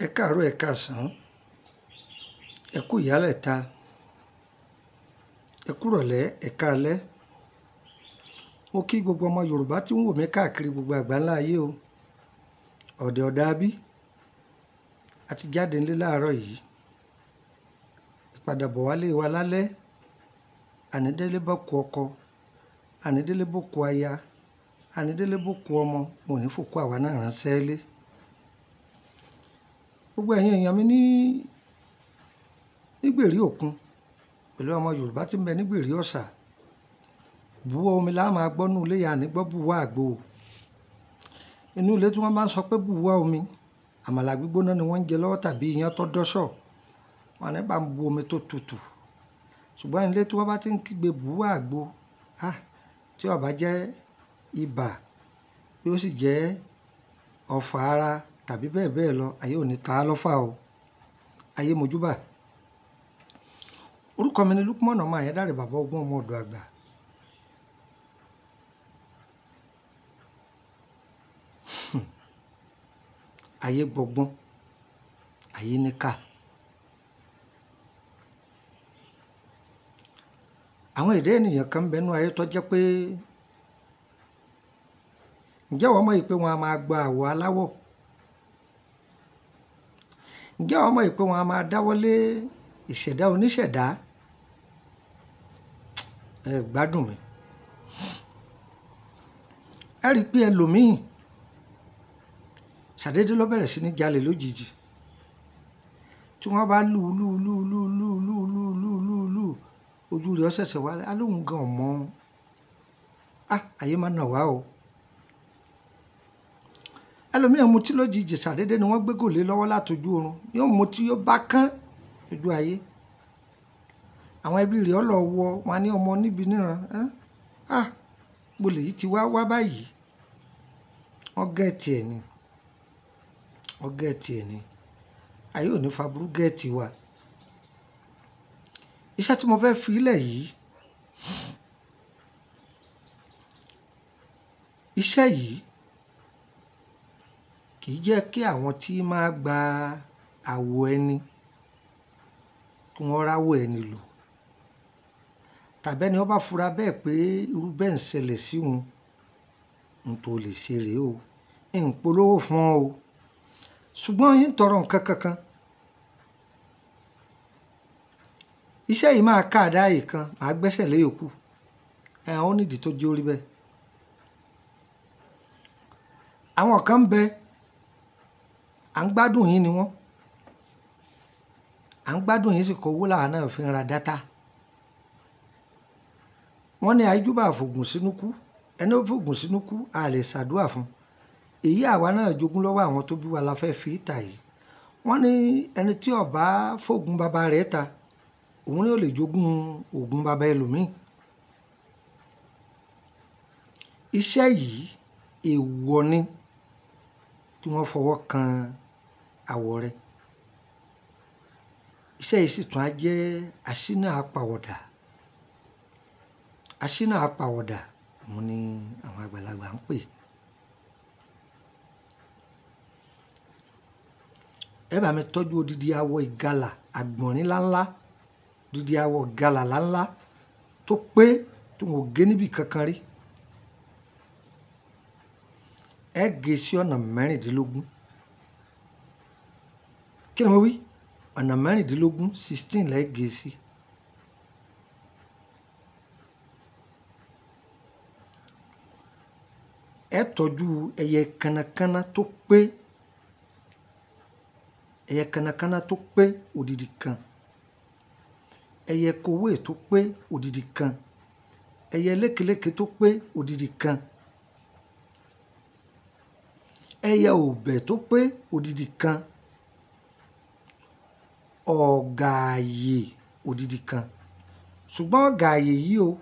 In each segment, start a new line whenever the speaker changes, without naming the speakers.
Ẹ káàárọ̀, ẹ káàsán, ẹ kú ìyálẹ̀ta, ẹ kúrọ̀lẹ́, ẹ káalẹ́. Mo kí gbogbo ọmọ Yorùbá tí ń wò mí káàkiri gbogbo àgbáńlá ayé o. Ọ̀dẹ̀ ọ̀dà bí a ti jáde nílé láàárọ̀ yìí. Ìpadàbọ̀ wálé wa lálẹ́. Ànídélé bọ́kù ọkọ, ànídélé bọ́kù aya, ànídélé bọ́kù ọmọ. Mo ní fòkú àwa náà ránṣẹ́ lé. Gbogbo ẹ̀yin èèyàn mi nígbèrí òkun pẹ̀lú ọmọ Yorùbá tí ń bẹ nígbèrí ọ̀sà. Bùwọ́ omi la máa gbọ́ nínú ilé, yà ní gbọ́ bùwọ́ àgbo. Inú ilé tí wọ́n bá ń sọ pé bùwọ́ omi, àmàlà gbígbóná ni wọ́n ń jẹ lọ́wọ́ tàbí iyán tó dọ́ṣọ̀. Wọ́n ní bá ń bu omi tó tutù. Ṣùgbọ́n ilé tí wọ́n bá ti ń kígbe bùwọ́ àgbo, tí ó bá jẹ́ ibà, yóò sì jẹ́ ọ̀fà ara tàbí bẹ́ẹ̀ bẹ́ẹ̀ lọ, ayé ò ní ta á lọ́fà o. Ayé mojúbà. Orúkọ mi ni Lukman ọmọ Ayédáre, bàbá ọgbọ́n ọmọ ọ̀dọ̀ àgbà. Ayé gbọgbọ́n, ayé níkà. Àwọn èdè ènìyàn kan ń bẹ nínú ayé tó jẹ́ pé ǹjẹ́ wọ́n mọ̀ pé wọ́n á máa gba àwọ̀ aláwọ̀? Ǹjẹ́ wọ́n mọ̀ pé wọ́n á máa dáwọ́lé ìṣẹ̀dá oníṣẹ̀dá? Ẹ gbádùn mi. Ẹ rí i pé ẹlòmíì ṣàdédé ló bẹ̀rẹ̀ sí ní jalè lójijì. Tí wọ́n bá lù ojú rẹ̀ ó ṣẹ̀ṣẹ̀ wálé, alóhùn gan ọ̀mọ́. Ayé má nà wá o. Ẹlòmíì mutí lójijì, ṣàdédé ni wọ́n gbé gòlé lọ́wọ́ látọjú oorun. Yóò mutí yóò bá kán lójú ayé. Àwọn ẹbí rẹ̀ ọlọ́ wọ wọn ní ọmọ níbi níran. Gbolè yìí ti wá báyìí. Wọ́n gẹ̀ẹ́tì ẹ̀ ni. Wọ́n gẹ̀ẹ́tì ẹ̀ ni. Ayé ò ní faburú gẹ̀ẹ́tì wa. Iṣẹ́ tí mo fẹ́ fi ilẹ̀ yìí, iṣẹ́ yìí kì í jẹ́ kí àwọn tí máa gba àwọ̀ ẹni kí wọ́n ráwọ̀ ẹni lò. Tàbí ẹni ó bá fura bẹ́ẹ̀ pé irú bẹ́ẹ̀ ń ṣẹlẹ̀ sí òun, n tó lè ṣe rèé o. N polówó fún ọ o. Ṣùgbọ́n yín tọrọ nǹkan kankan. Iṣẹ́ yìí máa ká àdáyé kan, màá gbẹ́sẹ̀ lé yòókù. Ó nídìí tó jẹ́ orí bẹ́ẹ̀. Àwọn kan ń bẹ, à ń gbádùn yín ni wọ́n. À ń gbádùn yín sì kọ owó làwọn náà fi ń ra dátà. Wọ́n ní àìjúbà fògùn sínú kú. Ẹni ó fògùn sínú kú, a lè ṣàdúrà fún. Èyí àwa náà jogún lọ́wọ́ àwọn tó bí wa la fẹ́ fi ìta yìí. Wọ́n ní ẹni tí ó bá fògùn bàbá rẹ̀ ta, òun ni ó lè jogún ògùn bàbá ẹlòmíì. Iṣẹ́ yìí èèwọ̀ ni tí wọ́n fọwọ́ kan àwọ̀ rẹ̀. Iṣẹ́ yìí sì tún á jẹ́ aṣínà apàwọ̀dà. Aṣínà apàwọ̀dà, òun ni àwọn àgbàlagbà ń pè. Ẹ bá mi tọ́jú odidi awọ ìgalà àgbọ̀nrín ńláńlá, odidi awọ ìgalà ńláńlá tó pé tí wọn ò gé níbì kankan rí. Ẹ gé sí ọ̀nà 16. Kí ni mo wí? Ọ̀nà 16, 16 lẹ́ gé sí. Ẹ tọ́jú ẹyẹ kanakana tó pé, ẹyẹ kanakana tó pé odidi kan, ẹyẹ kowé tó pé odidi kan, ẹyẹ lékeléke tó pé odidi kan, ẹyẹ òbẹ̀ tó pé odidi kan, ọ̀gààyè odidi kan. Ṣùgbọ́n ọ̀gààyè yìí o,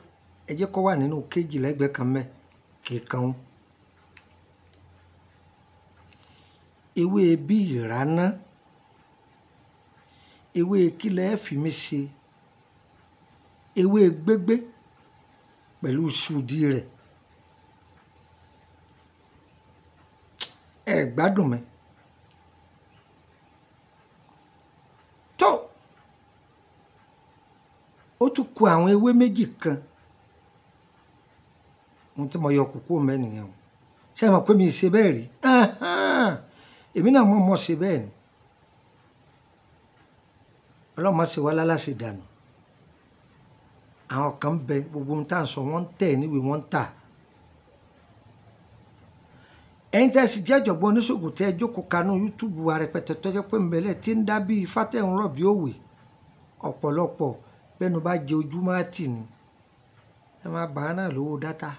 ẹ jẹ́ kó wà nínú kéjì lẹ́gbẹ̀ẹ́ kan mẹ́ kì í kan. Ewé bí ìráná, ewé kílẹ̀ fi mí ṣe, ewé gbégbé pẹ̀lú ṣùdí rẹ̀. Ẹ gbádùn mi. tó ó tún kù àwọn ewé méjì kan ohun tí mo yọ kókó mẹ́nìyàn o ṣé ẹ mọ̀ pé mi ì ṣe bẹ́ẹ̀ rí èmi náà mọ̀ ṣe bẹ́ẹ̀ ni ọlọ́mọ ṣe wá láláṣẹ dànù àwọn kan bẹ gbogbo ohun tá à ń sọ wọ́n ń tẹ̀ níwèé wọ́n ń tà ẹ̀yin tẹ́ sì jẹ́ ọ̀jọ̀gbọ́n oníṣègùn tẹ́ ẹ jókòó kanú YouTube wa rẹpẹtẹ tó jẹ́ pé mbẹ́lẹ̀ tí ń dá bíi fátẹ̀hún bí òwe ọ̀pọ̀lọpọ̀ bẹ́nu bá jẹ ojúmọ́ àtì ni ẹ máa bàá náà lówó dátà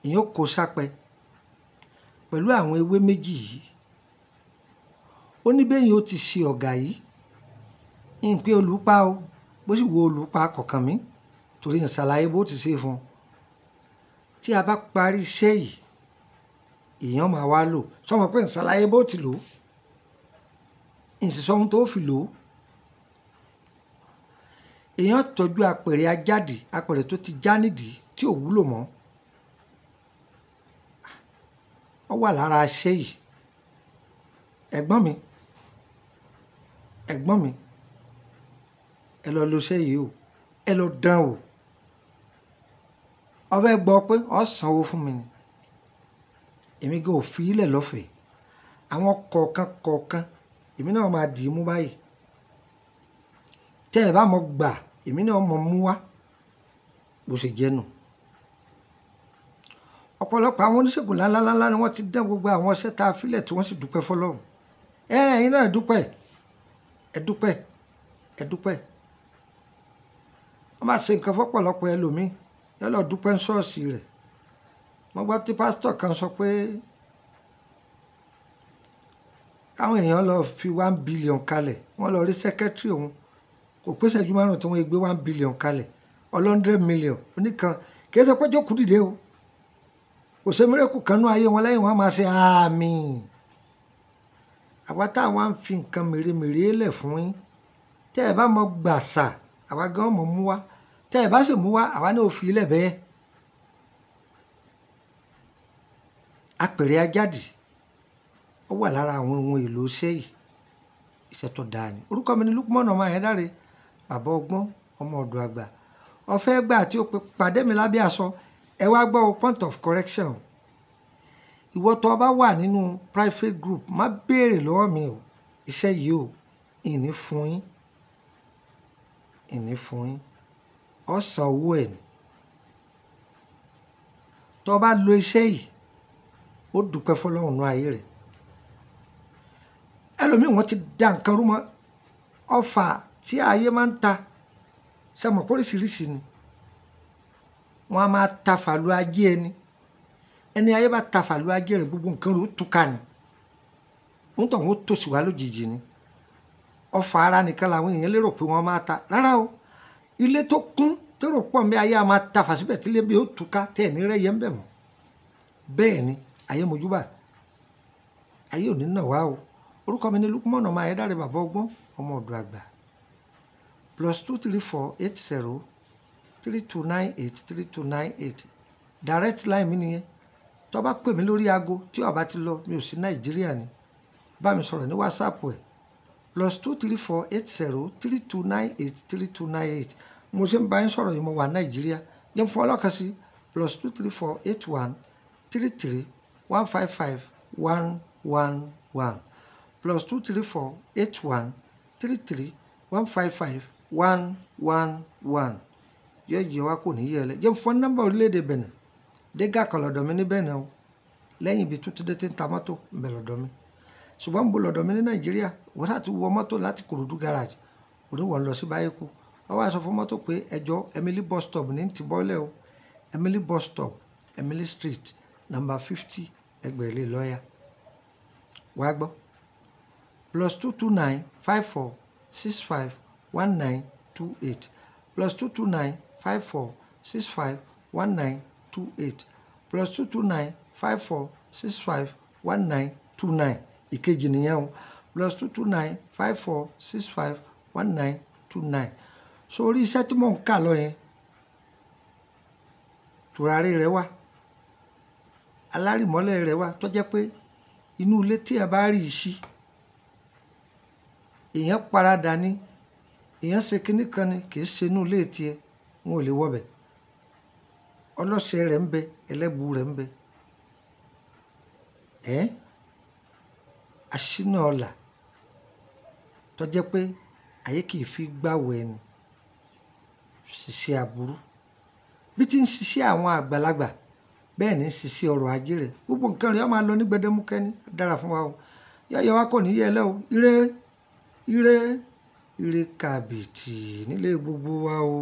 ìyẹn kò sápẹ́ pẹ̀lú àwọn ewé méjì yìí ó ní bẹ́yìn ó ti ṣe ọ̀gá yìí ń pé olùpa o bó sì wo olùpa kọ̀ọ̀kan mi torí ń ṣàlàyé bó ti ṣe fún un tí a bá parí iṣẹ́ yìí èèyàn máa wá lò sọmọ pé ń ṣàlàyé bó ti lò ń sì sọ ohun tó fi lò ó èèyàn tọ́jú apẹ̀rẹ̀ ajáde apẹ̀rẹ̀ tó ti já nídìí tí ò wúlò mọ́ ó wà lára iṣẹ́ yìí ẹ̀gbọ́n mi ẹ lọ lo iṣẹ́ yìí o ẹ lọ dán o ó fẹ́ gbọ́ pé ó sanwó fún mi ni èmi gan ò fi ilẹ̀ lọ́fẹ̀ẹ́ àwọn kọ̀ọ̀kan èmi náà máa dì í mú báyìí tẹ́ ẹ bá mọ̀ gbà èmi náà mọ̀ mú wá bó ṣe jẹ́ nù ọ̀pọ̀lọpọ̀ àwọn oníṣègùn ńláńlá ni wọ́n ti dán gbogbo àwọn iṣẹ́ tá a filẹ̀ tí wọ́n sì dúpẹ́ fọlọ́run ẹ̀yin náà ẹ dúpẹ́ wọ́n máa ṣe nǹkan fọ́pọ̀lọpọ̀ ẹlòmíì yóò lọ dúpẹ́ ń ṣọ́ọ̀ṣì rẹ̀ mo gbọ́ tí pásítọ̀ kan sọ pé káwọn èèyàn lọ fi 1 billion kalẹ̀ wọ́n lọ rí sẹ́kẹ́tírì òun kò pé ìṣẹ́jú márùn-ún tí wọ́n gbé 1 billion kalẹ̀ 100 million oníkan kì í ṣe pé jókòó dìde o kò ṣe mírèkù kanú ayé wọn lẹ́yìn wọn máa ṣe àmín àwa táwọn á ń fi nǹkan mèremère lẹ̀ fún yín tẹ́ ẹ bá mọ gbàṣà àwa gan mọ̀ mú wá tẹ́ ẹ bá sì mú wá àwa náà ò fi ilẹ̀ bẹ́ẹ̀ apẹ̀rẹ̀ ajáde ó wà lára àwọn ohun èlò iṣẹ́ yìí iṣẹ́ tó dáa ni orúkọ mi ni Lukman ọmọ Ayédáre bàbá ọgbọ́n ọmọ ọ̀dọ̀ àgbà ọ̀fẹ́ gbà tí ó pe pàdé mi lábẹ́ aṣọ ẹ wá gbọ́ point of correction ìwọ tó bá wà nínú private group má béèrè lọ́wọ́ mi o iṣẹ́ yìí o ìní fún yín ọ̀sán owó ẹ̀ ni tó bá lo iṣẹ́ yìí ó dúpẹ́ fọlọ́run ní ayé rẹ̀ ẹlòmíì wọ́n ti da nǹkan rú mọ́ ọfà tí ayé máa ń ta sẹ́mọ̀ póríṣiríṣi ni wọ́n á máa ta fàlú ajé ẹni ayé bá ta fàlú ajé rẹ̀ gbogbo nǹkan rẹ̀ ó túká ni wọ́n tọ̀ wọ́n tòṣì wá lójijì ni ọfà ara nìkan làwọn èèyàn lérò pé wọ́n máa ta rárá o ilé tó kún tẹ́rọ pọ̀ mí ayé a máa ta fàṣíbẹ̀ tí ilé bí ó túká tẹ́ ẹ̀ ní rẹ́yẹ ń bẹ̀ mọ́ bẹ́ẹ̀ ni ayé mojúbà ayé ò ní nà wá o orúkọ mi ni Lukman ọmọ Ayédáre bàbá ọgbọ́n ọmọ ọ̀dọ̀ àgbà +23480 3298 3298 direct line mi nìyẹn tó bá pè mí lórí aago tí ó bá ti lọ mi ò sí Nàìjíríà ni bá mi sọ̀rọ̀ ní WhatsApp ẹ̀ +23480 3298 3298 mo ṣe ń bá yín sọ̀rọ̀ yìí mo wà Nàìjíríà yẹn fún ọlọ́kan sí +23481 33 155 111 +23481 33 155 111 yóò jẹ́ wá kò ní yẹ lẹ yẹn fún nọ́mbà orílẹ̀-èdè Benin dégà kan lọ́dọ̀ mi ní Benin o lẹ́yìn ibi tó ti dé tí ń ta mọ́tò ń bẹ lọ́dọ̀ mi ṣùgbọ́n ń bo lọ́dọ̀ mi ní Nàìjíríà wọ́n láti wọ mọ́tò láti Kòròdú garage oníwọ̀n lọ sí Báyékú wọ́n wá sọ fún mọ́tò pé ẹjọ́ Emily bus stop ní ti bọ́lẹ̀ o Emily bus stop Emily street number 50 ẹgbẹ̀lẹ́ lọ́ọ̀yà wá gbọ́ +229 54 65 1928 +229 54 65 1928 +229 54 65 1929 ìkejì nìyẹn o +229 54 65 1929 sórí iṣẹ́ tí mò ń kà lọ yẹn tùràrí rẹ̀ wà alárìmọ́lẹ̀ rẹ̀ wà tó jẹ́ pé inú ilé tí ẹ bá rí i sí èèyàn paradà ni èèyàn ṣe kinní kan ni kì í ṣe inú ilé tiẹ̀ wọn ò lè wọbẹ̀ ọlọ́ṣẹ rẹ̀ ń bẹ ẹlẹ́bù rẹ̀ ń bẹ aṣínà ọ̀la tó jẹ́ pé ayé kì í fi gbàwọ̀ ẹni ṣiṣẹ́ aburú bí ti ń ṣiṣẹ́ àwọn àgbàlagbà bẹ́ẹ̀ ni ń ṣiṣẹ́ ọrọ̀ ajé rẹ̀ gbogbo nǹkan rẹ̀ ó máa lọ ní gbẹdẹmúkẹ́ ní dára fún wa o yáyọ wa kò ní yẹ lẹ́ o ire ire ire kàbìtì nílé gbogbo wa o.